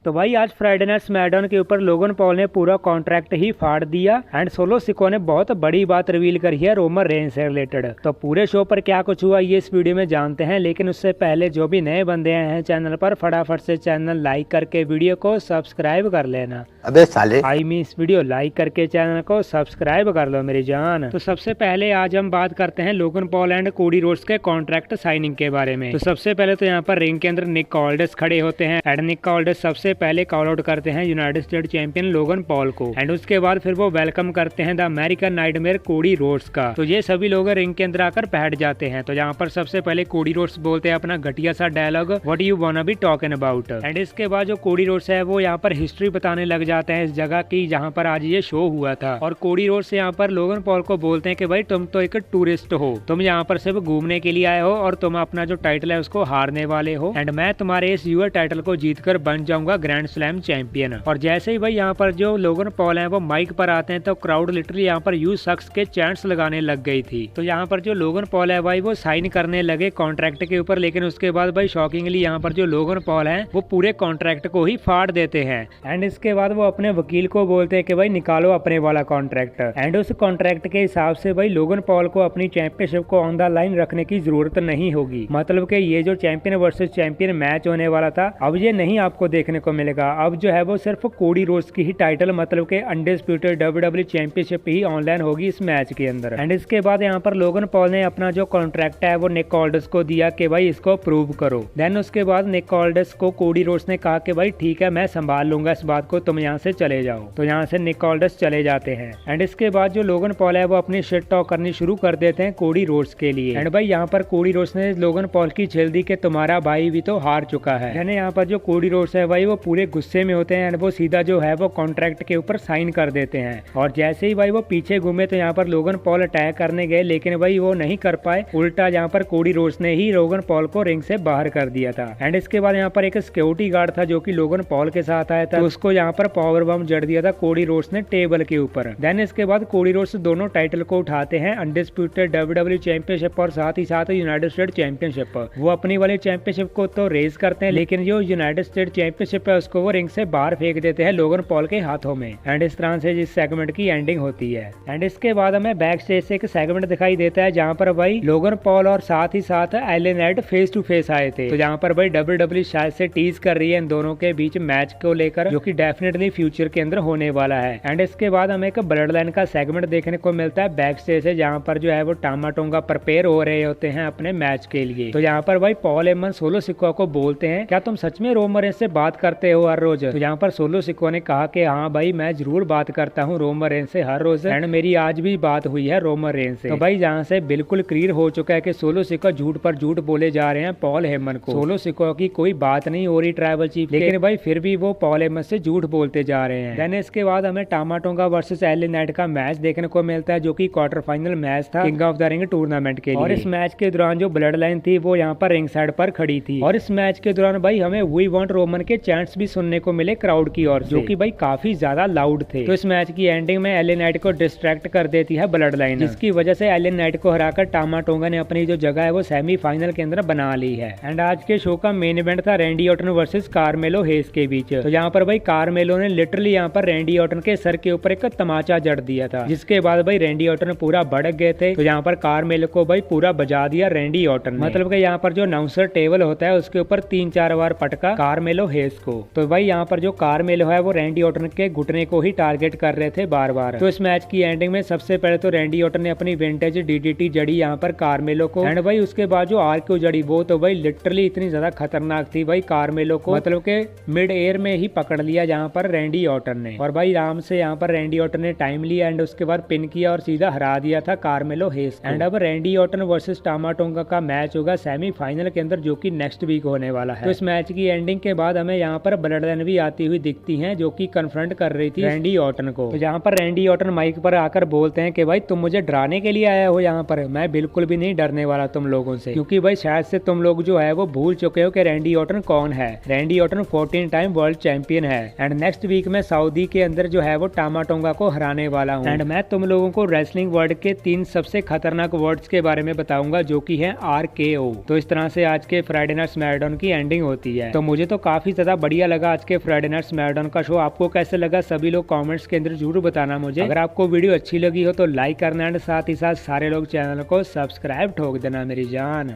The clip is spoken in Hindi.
तो भाई आज फ्राइडे नाइट स्मैकडाउन के ऊपर लोगन पॉल ने पूरा कॉन्ट्रैक्ट ही फाड़ दिया एंड सोलो सिको ने बहुत बड़ी बात रिवील करी है रोमन रेंज से रिलेटेड। तो पूरे शो पर क्या कुछ हुआ ये इस वीडियो में जानते हैं, लेकिन उससे पहले जो भी नए बंदे आए हैं चैनल पर फटाफट से चैनल लाइक करके वीडियो को सब्सक्राइब कर लेना। अबे साले इस वीडियो लाइक करके चैनल को सब्सक्राइब कर लो मेरी जान। तो सबसे पहले आज हम बात करते हैं Logan Paul and Cody Rhodes के कॉन्ट्रैक्ट साइनिंग के बारे में। तो सबसे पहले तो यहाँ पर रिंग के अंदर निक ऑल्डर्स खड़े होते हैं एंड निक ऑल्डर्स सबसे पहले कॉल आउट करते हैं United state champion Logan Paul को एंड उसके बाद फिर वो वेलकम करते हैं the American nightmare Cody Rhodes का। तो ये सभी लोग रिंग के अंदर आकर बैठ जाते हैं। तो यहाँ पर सबसे पहले कोडी रोड्स बोलते हैं अपना घटिया सा dialogue what you wanna be talking about and इसके बाद जो कोडी रोड्स है वो यहाँ पर हिस्ट्री बताने लग जाते हैं इस जगह की जहाँ पर आज ये शो हुआ था। और कोडी रोड्स यहाँ पर लोगन पॉल को बोलते हैं कि भाई तुम तो एक टूरिस्ट हो, तुम यहाँ पर सिर्फ घूमने के लिए आए हो और तुम अपना जो टाइटल है उसको हारने वाले हो एंड मैं तुम्हारे इस यूएस टाइटल को जीतकर बन जाऊंगा ग्रैंड स्लैम चैंपियन। और जैसे ही भाई यहाँ पर जो लोगन पॉल है वो माइक पर आते हैं तो क्राउड लिटरली यहाँ पर यू सक्स के चैंट्स लगाने लग गई थी। तो यहाँ पर जो लोगन पॉल है भाई वो साइन करने लगे कॉन्ट्रैक्ट के ऊपर, लेकिन उसके बाद भाई शॉकिंगली यहाँ पर जो लोगन पॉल है वो पूरे कॉन्ट्रैक्ट को ही फाड़ देते हैं एंड इसके बाद वो अपने वकील को बोलते हैं कि भाई निकालो अपने वाला कॉन्ट्रैक्ट एंड उस कॉन्ट्रैक्ट के हिसाब से भाई लोगन पॉल को अपनी चैंपियनशिप को ऑन द लाइन रखने की जरूरत नहीं होगी। मतलब कि ये जो चैंपियन वर्सेस चैंपियन मैच होने वाला था अब ये नहीं आपको देखने को मिलेगा। अब जो है वो सिर्फ कोडी रोड्स की ही टाइटल मतलब के अनडिस्प्यूटेड डब्ल्यूडब्ल्यू चैंपियनशिप ही ऑनलाइन होगी इस मैच के अंदर। एंड इसके बाद यहाँ पर लोगन पॉल ने अपना जो कॉन्ट्रैक्ट है वो निक ऑल्डर्स को दिया कि भाई इसको प्रूव करो। देन उसके बाद निक ऑल्डर्स को कोडी रोड्स ने कहा कि भाई ठीक है मैं संभाल लूंगा इस बात को, तुम यहाँ से चले जाओ। तो यहाँ से निक ऑल्डर्स चले जाते हैं एंड इसके बाद जो लोगन पॉल है वो अपनी शिट टॉक करनी शुरू कर देते हैं कोडी रोड्स के लिए। एंड भाई यहाँ पर कोडी रोड्स ने लोगन पॉल की झेल दी कि तुम्हारा भाई भी तो हार चुका है। यानी यहाँ पर जो कोडी रोड्स है भाई वो पूरे गुस्से में होते हैं एंड वो सीधा जो है वो कॉन्ट्रैक्ट के ऊपर साइन कर देते हैं। और जैसे ही भाई वो पीछे घूमे तो यहाँ पर लोगन पॉल अटैक करने गए, लेकिन भाई वो नहीं कर पाए, उल्टा यहाँ पर कोडी रोड्स ने ही लोगन पॉल को रिंग से बाहर कर दिया था। एंड इसके बाद यहाँ पर एक सिक्योरिटी गार्ड था जो कि लोगन पॉल के साथ आया था, तो उसको यहाँ पर पावर बम जड़ दिया था कोडी रोड्स ने टेबल के ऊपर। देन इसके बाद कोडी रोड्स दोनों टाइटल को उठाते हैं अनडिस्प्यूटेड डब्ल्यूडब्ल्यू चैंपियनशिप और साथ ही साथ यूनाइटेड स्टेट चैंपियनशिप। वो अपनी वाली चैंपियनशिप को तो रेज करते हैं, लेकिन जो यूनाइटेड स्टेट चैंपियनशिप है उसको वो रिंग से बाहर फेंक देते हैं लोगन पॉल के हाथों में। एंड इस तरह से इस सेगमेंट की एंडिंग होती है। एंड इसके बाद हमें बैक स्टेज से एक सेगमेंट दिखाई देता है जहाँ पर भाई लोगन पॉल और साथ ही साथ LA Knight face to face आए थे। तो यहाँ पर भाई डब्ल्यूडब्ल्यू शायद से टीज कर रही है इन दोनों के बीच मैच को लेकर, जो कि डेफिनेटली फ्यूचर के अंदर होने वाला है। एंड इसके बाद हमें एक ब्लड लाइन का सेगमेंट देखने को मिलता है बैक स्टेज से, जहाँ पर जो है वो टामाटोंगा प्रिपेयर हो रहे होते हैं अपने मैच के लिए। तो यहाँ पर भाई पॉल एमन सोलो सिको को बोलते हैं क्या तुम सच में रोमन रेंज से बात करते हो हर रोज? तो यहाँ पर सोलो सिको ने कहा कि हाँ भाई मैं जरूर बात करता हूँ रोमन रेंज से हर रोज एंड मेरी आज भी बात हुई है रोमन रेंज से। तो भाई जहाँ से बिल्कुल क्लियर हो चुका है कि सोलो सिको झूठ पर झूठ बोले जा रहे हैं पॉल हेमन को। सोलो सिको की कोई बात नहीं हो रही ट्राइबल चीफ, लेकिन भाई फिर भी वो पॉल हेमन से झूठ बोलते जा रहे हैं। देन इसके बाद हमें टामाटोंगा वर्सेस एलए नाइट का मैच देखने को मिलता है जो कि क्वार्टर फाइनल मैच था king of the ring tournament के लिए। और इस मैच के दौरान जो ब्लड लाइन थी वो यहाँ पर रिंग साइड पर खड़ी थी और इस मैच के दौरान भाई हमें वी वांट रोमन के चैंट्स भी सुनने को मिले क्राउड की ओर, जो कि भाई काफी ज्यादा लाउड थे। तो इस मैच की एंडिंग में एलए नाइट को डिस्ट्रैक्ट कर देती है ब्लड लाइन, जिसकी वजह से एलए नाइट को हराकर टामाटोंगा ने अपनी जो जगह है वो सेमीफाइनल के अंदर बना ली है। एंड आज के शो का मेन इवेंट था रैंडी ऑर्टन वर्सेस कार्मेलो हेस के बीच। तो यहाँ पर भाई कार्मेलो ने लिटरली यहाँ पर रैंडी ऑर्टन के सर के ऊपर एक तमाचा जड़ दिया था, जिसके बाद भाई रैंडी ऑर्टन पूरा भड़क गए थे। तो यहाँ पर कार्मेलो को भाई पूरा बजा दिया रैंडी ऑर्टन, मतलब कि यहाँ पर जो अनाउंसर टेबल होता है उसके ऊपर 3-4 बार पटका कार्मेलो हेस को। तो भाई यहाँ पर जो कार्मेलो है वो रैंडी ऑर्टन के घुटने को ही टारगेट कर रहे थे बार बार। तो इस मैच की एंडिंग में सबसे पहले तो रैंडी ऑर्टन ने अपनी विंटेज डीडीटी जड़ी यहाँ पर कार्मेलो को एंड भाई उसके बाद जो आरक्यू जड़ी वो तो भाई लिटरली इतनी ज्यादा खतरनाक थी भाई कार्मेलो को मतलब के मिड एयर में ही पकड़ लिया जहाँ पर रैंडी ऑर्टन ने। और भाई आराम से यहाँ पर रैंडी ऑर्टन ने टाइम लिया एंड उसके बाद पिन किया और सीधा हरा दिया था कार्मेलो हेस। एंड अब रैंडी ऑर्टन वर्सेस टामाटोंगा का मैच होगा सेमीफाइनल के अंदर जो कि नेक्स्ट वीक होने वाला है। तो इस मैच की एंडिंग के बाद हमें यहाँ पर ब्लड लाइन भी आती हुई दिखती है जो कि कन्फ्रंट कर रही थी रैंडी ऑर्टन को। तो यहाँ पर रैंडी ऑर्टन माइक पर आकर बोलते हैं कि भाई तुम मुझे डराने के लिए आया हो यहाँ पर, मैं बिल्कुल भी नहीं डरने वाला तुम लोगों से, क्योंकि भाई शायद से तुम लोग जो है वो भूल चुके हो कि रैंडी ऑर्टन कौन है। Randy Orton 14 time world champion है एंड नेक्स्ट वीक में सऊदी के अंदर जो है वो टामाटोंगा को हराने वाला हूँ एंड मैं तुम लोगों को रेसलिंग वर्ल्ड के 3 सबसे खतरनाक वर्ड्स के बारे में बताऊंगा जो कि है RKO। तो इस तरह से आज के फ्राइडे नाइट स्मैकडाउन की एंडिंग होती है। तो मुझे तो काफी ज्यादा बड़ी बढ़िया लगा आज के फ्राइडे नाइट स्मैकडाउन का शो। आपको कैसे लगा सभी लोग कमेंट्स के अंदर जरूर बताना मुझे। अगर आपको वीडियो अच्छी लगी हो तो लाइक करना एंड साथ ही साथ सारे लोग चैनल को सब्सक्राइब ठोक देना मेरी जान।